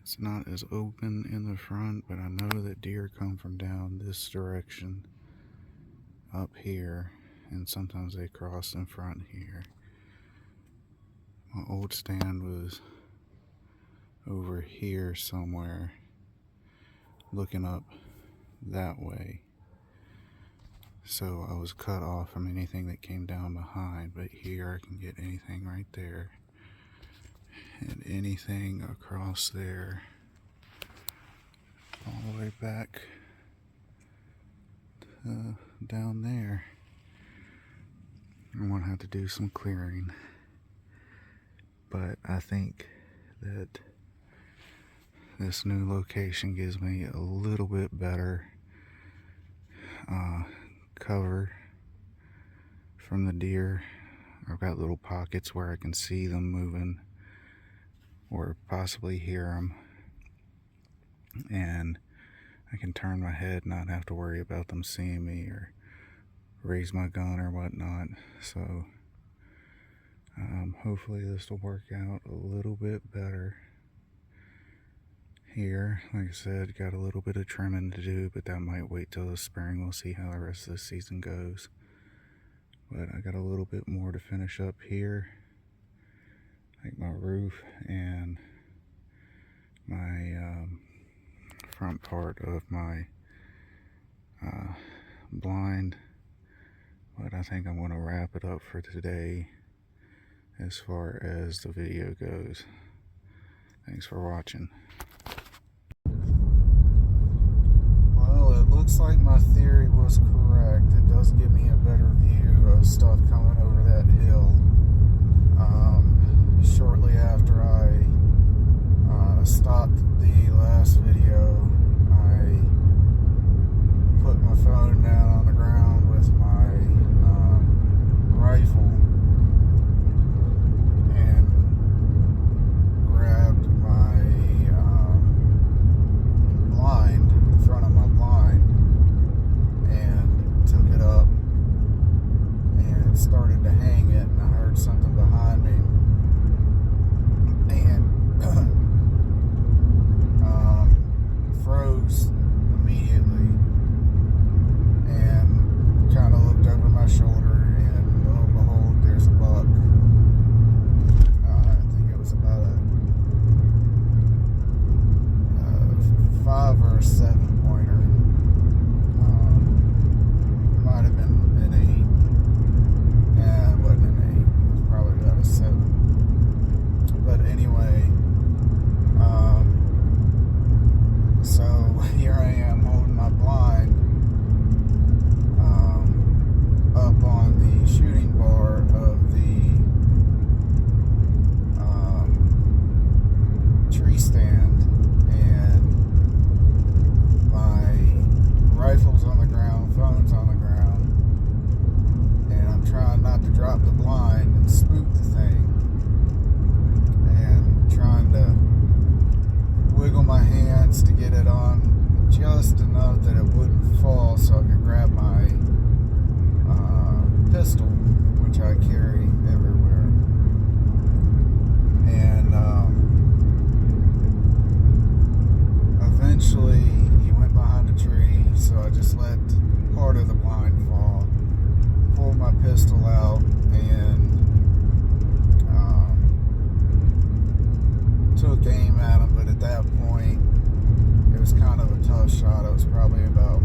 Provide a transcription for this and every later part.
It's not as open in the front, but I know that deer come from down this direction up here, and sometimes they cross in front here. My old stand was over here somewhere, looking up that way. So I was cut off from anything that came down behind, but here I can get anything right there. And anything across there, all the way back down there. I'm gonna have to do some clearing, but I think that this new location gives me a little bit better cover from the deer. I've got little pockets where I can see them moving or possibly hear them, and I can turn my head, not have to worry about them seeing me or raise my gun or whatnot. So hopefully this will work out a little bit better here. Like I said, got a little bit of trimming to do, but that might wait till the spring. We'll see how the rest of the season goes. But I got a little bit more to finish up here, like my roof and my front part of my blind. But I think I'm going to wrap it up for today as far as the video goes. Thanks for watching. Well, it looks like my theory was correct. It does give me a better view of stuff coming over that hill. Shortly after I stopped the last video, I put my phone down on the ground with my rifle and grabbed my blind, the front of my blind, and took it up and started to hang it, and I heard something behind me and froze immediately, and kind of looked over my shoulder, and lo and behold, there's a buck. I think it was about a 5 or a 7 pointer. Might have been an 8. Yeah, it wasn't an 8. It was probably about a 7. But anyway, so here I am holding my blind up on the shooting bar of the tree stand, and my rifle's on the ground, phone's on the ground, and I'm trying not to drop the blind and spook the thing, and trying to wiggle my hands to get it on just enough that it wouldn't fall so I could grab my pistol, which I carry everywhere. And eventually he went behind a tree, so I just let part of the blind fall, pulled my pistol out, and took aim at him. But at that point, it was kind of a tough shot. It was probably about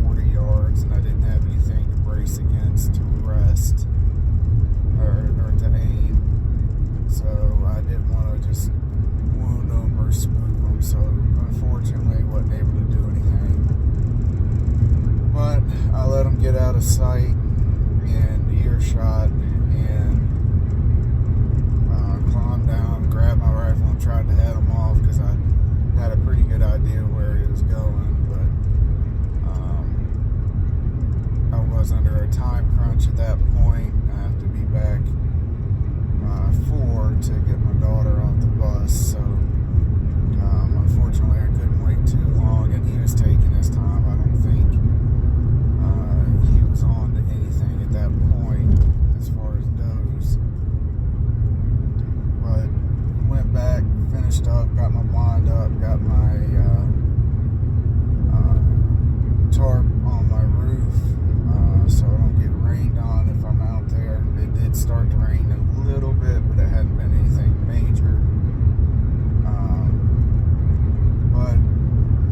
40 yards, and I didn't have anything to brace against to rest or to aim. So I didn't want to just wound him or spook him. So unfortunately, wasn't able to do anything. But I let him get out of sight and earshot, and climbed down, grabbed my rifle, and tried to head him off because I had a pretty good idea where he was going. But I was under a time crunch at that point. I have to be back 4 to get my daughter off the bus. So unfortunately, I couldn't wait too long, and he was taking his time. I don't think he was on to anything at that point as far as does. But went back, finished finished up, got my blind up, got my tarp on my roof so I don't get rained on if I'm out there. It did start to rain a little bit, but it hadn't been anything major. But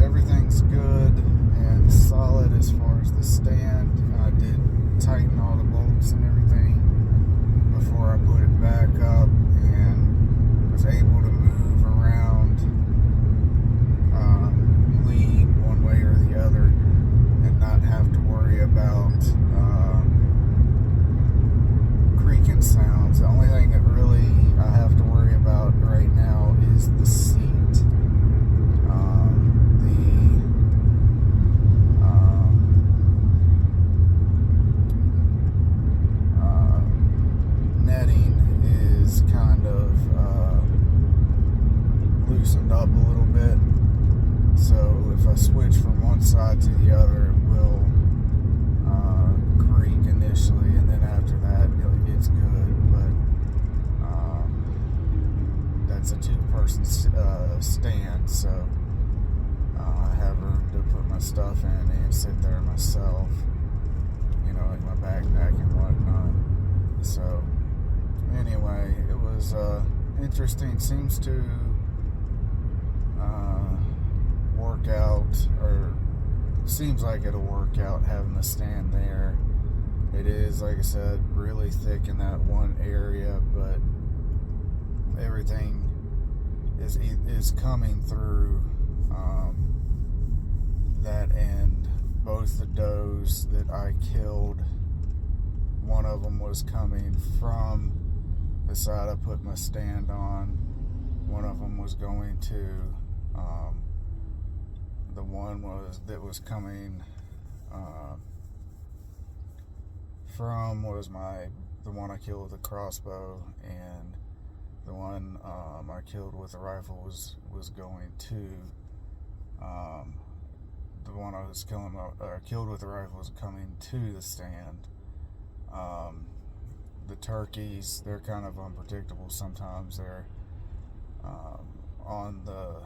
everything's good and solid as far as the stand. I did tighten all the bolts and everything before I put it back up, and was able to move around, lean one way or the other, and not have to worry about creaking sounds. The only thing that really I have to worry about right now is the seat. Loosened up a little bit, so if I switch from one side to the other, it will creak initially, and then after that it's good. But that's a two-person stand, so I have room to put my stuff in and sit there myself, like my backpack and whatnot. So anyway, it was interesting. Seems to work out, or seems like it'll work out having the stand there. It is, like I said, really thick in that one area, but everything is coming through that end. Both the does that I killed, one of them was coming from the side I put my stand on. One of them was going to the one that was coming from was the one I killed with a crossbow, and the one I killed with a rifle was going to the one I was killed with a rifle was coming to the stand. The turkeys, they're kind of unpredictable sometimes. They're on the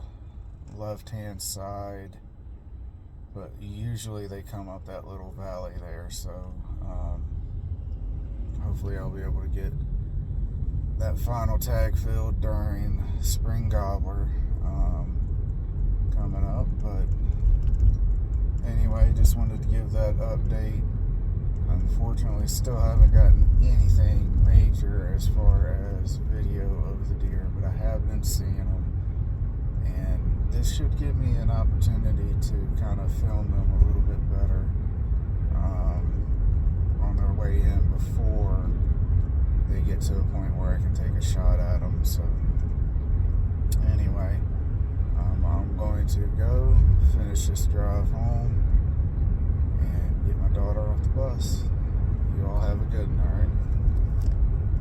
left-hand side, but usually they come up that little valley there, so hopefully I'll be able to get that final tag filled during Spring Gobbler coming up. But anyway, just wanted to give that update. Unfortunately, still haven't gotten anything major as far as video of the deer, but I have been seeing them, and this should give me an opportunity to kind of film them a little bit better on their way in before they get to a point where I can take a shot at them. So anyway, I'm going to go finish this drive home and get my daughter off the bus. You all have a good one, alright?